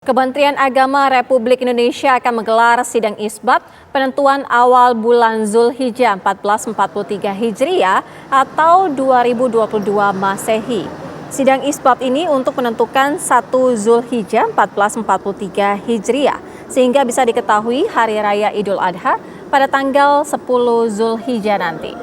Kementerian Agama Republik Indonesia akan menggelar sidang isbat penentuan awal bulan Zulhijjah 1443 Hijriah atau 2022 Masehi. Sidang isbat ini untuk menentukan 1 Zulhijjah 1443 Hijriah sehingga bisa diketahui hari raya Idul Adha pada tanggal 10 Zulhijjah nanti.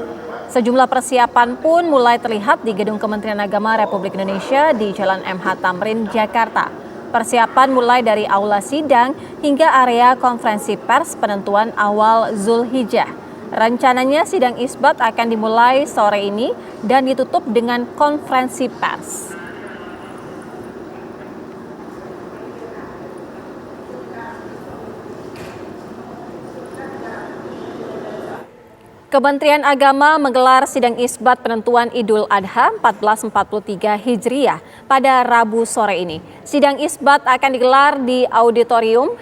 Sejumlah persiapan pun mulai terlihat di Gedung Kementerian Agama Republik Indonesia di Jalan MH Tamrin, Jakarta. Persiapan mulai dari aula sidang hingga area konferensi pers penentuan awal Zulhijjah. Rencananya sidang isbat akan dimulai sore ini dan ditutup dengan konferensi pers. Kementerian Agama menggelar sidang isbat penentuan Idul Adha 1443 Hijriah pada Rabu sore ini. Sidang isbat akan digelar di Auditorium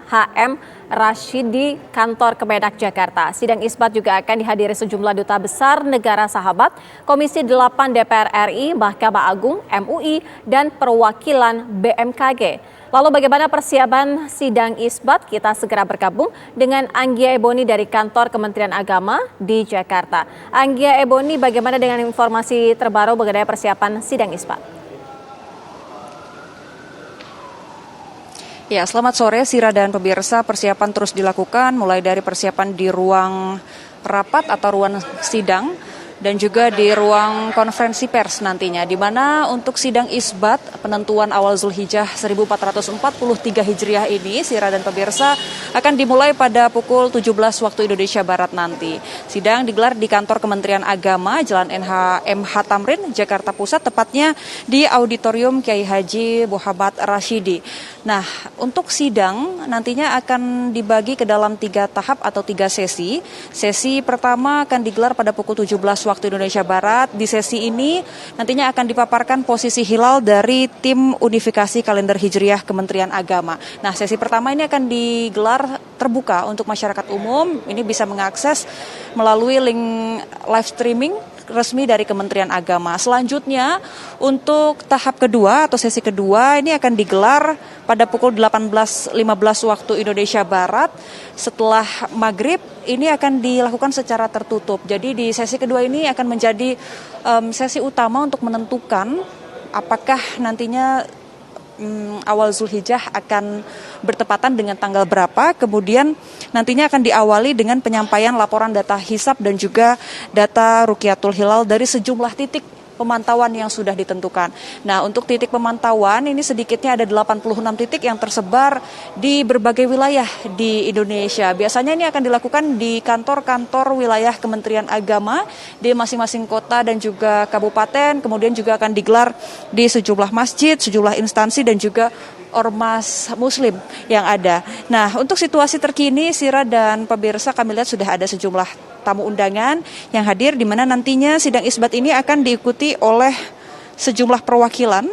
HM Rashidi, Kantor Kemenak, Jakarta. Sidang isbat juga akan dihadiri sejumlah duta besar negara sahabat, Komisi 8 DPR RI, Mahkamah Agung, MUI, dan perwakilan BMKG. Lalu bagaimana persiapan sidang isbat? Kita segera bergabung dengan Anggia Eboni dari Kantor Kementerian Agama di Jakarta. Anggia Eboni, bagaimana dengan informasi terbaru mengenai persiapan sidang isbat? Ya, selamat sore Sira dan pemirsa. Persiapan terus dilakukan mulai dari persiapan di ruang rapat atau ruang sidang dan juga di ruang konferensi pers nantinya, di mana untuk sidang isbat penentuan awal Zulhijjah 1443 Hijriah ini, Sira dan pemirsa, akan dimulai pada pukul 17 waktu Indonesia Barat nanti. Sidang digelar di Kantor Kementerian Agama, Jalan MH Tamrin, Jakarta Pusat, tepatnya di Auditorium Kiai Haji Muhammad Rashidi. Nah, untuk sidang nantinya akan dibagi ke dalam 3 tahap atau 3 sesi. Sesi pertama akan digelar pada pukul 17 waktu Indonesia Barat. Di sesi ini nantinya akan dipaparkan posisi hilal dari tim unifikasi kalender Hijriah Kementerian Agama. Nah, sesi pertama ini akan digelar terbuka untuk masyarakat umum. Ini bisa mengakses melalui link live streaming resmi dari Kementerian Agama. Selanjutnya untuk tahap kedua atau sesi kedua ini akan digelar pada pukul 18.15 waktu Indonesia Barat. Setelah maghrib ini akan dilakukan secara tertutup. Jadi di sesi kedua ini akan menjadi sesi utama untuk menentukan apakah nantinya awal Zulhijjah akan bertepatan dengan tanggal berapa, kemudian nantinya akan diawali dengan penyampaian laporan data hisab dan juga data Ruqyatul Hilal dari sejumlah titik pemantauan yang sudah ditentukan. Nah, untuk titik pemantauan ini sedikitnya ada 86 titik yang tersebar di berbagai wilayah di Indonesia. Biasanya ini akan dilakukan di kantor-kantor wilayah Kementerian Agama di masing-masing kota dan juga kabupaten, kemudian juga akan digelar di sejumlah masjid, sejumlah instansi dan juga ormas muslim yang ada. Nah, untuk situasi terkini, Sira dan pemirsa, kami lihat sudah ada sejumlah tamu undangan yang hadir, di mana nantinya sidang isbat ini akan diikuti oleh sejumlah perwakilan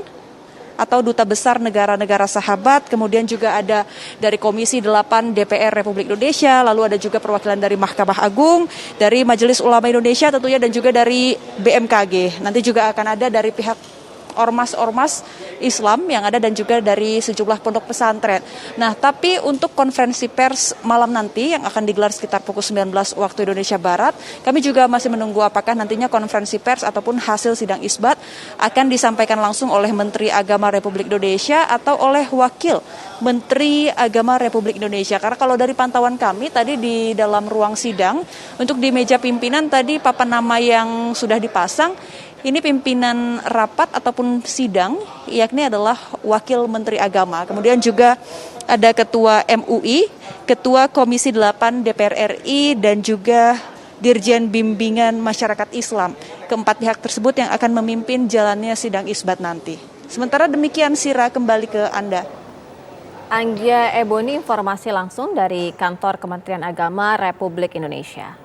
atau duta besar negara-negara sahabat, kemudian juga ada dari Komisi 8 DPR Republik Indonesia, lalu ada juga perwakilan dari Mahkamah Agung, dari Majelis Ulama Indonesia tentunya, dan juga dari BMKG. Nanti juga akan ada dari pihak ormas-ormas Islam yang ada dan juga dari sejumlah pondok pesantren. Nah, tapi untuk konferensi pers malam nanti yang akan digelar sekitar pukul 19 waktu Indonesia Barat, kami juga masih menunggu apakah nantinya konferensi pers ataupun hasil sidang isbat akan disampaikan langsung oleh Menteri Agama Republik Indonesia atau oleh Wakil Menteri Agama Republik Indonesia. Karena kalau dari pantauan kami tadi di dalam ruang sidang, untuk di meja pimpinan tadi papan nama yang sudah dipasang, ini pimpinan rapat ataupun sidang, yakni adalah Wakil Menteri Agama. Kemudian juga ada Ketua MUI, Ketua Komisi 8 DPR RI, dan juga Dirjen Bimbingan Masyarakat Islam. Keempat pihak tersebut yang akan memimpin jalannya sidang isbat nanti. Sementara demikian, Sira, kembali ke Anda. Anggia Eboni, informasi langsung dari Kantor Kementerian Agama Republik Indonesia.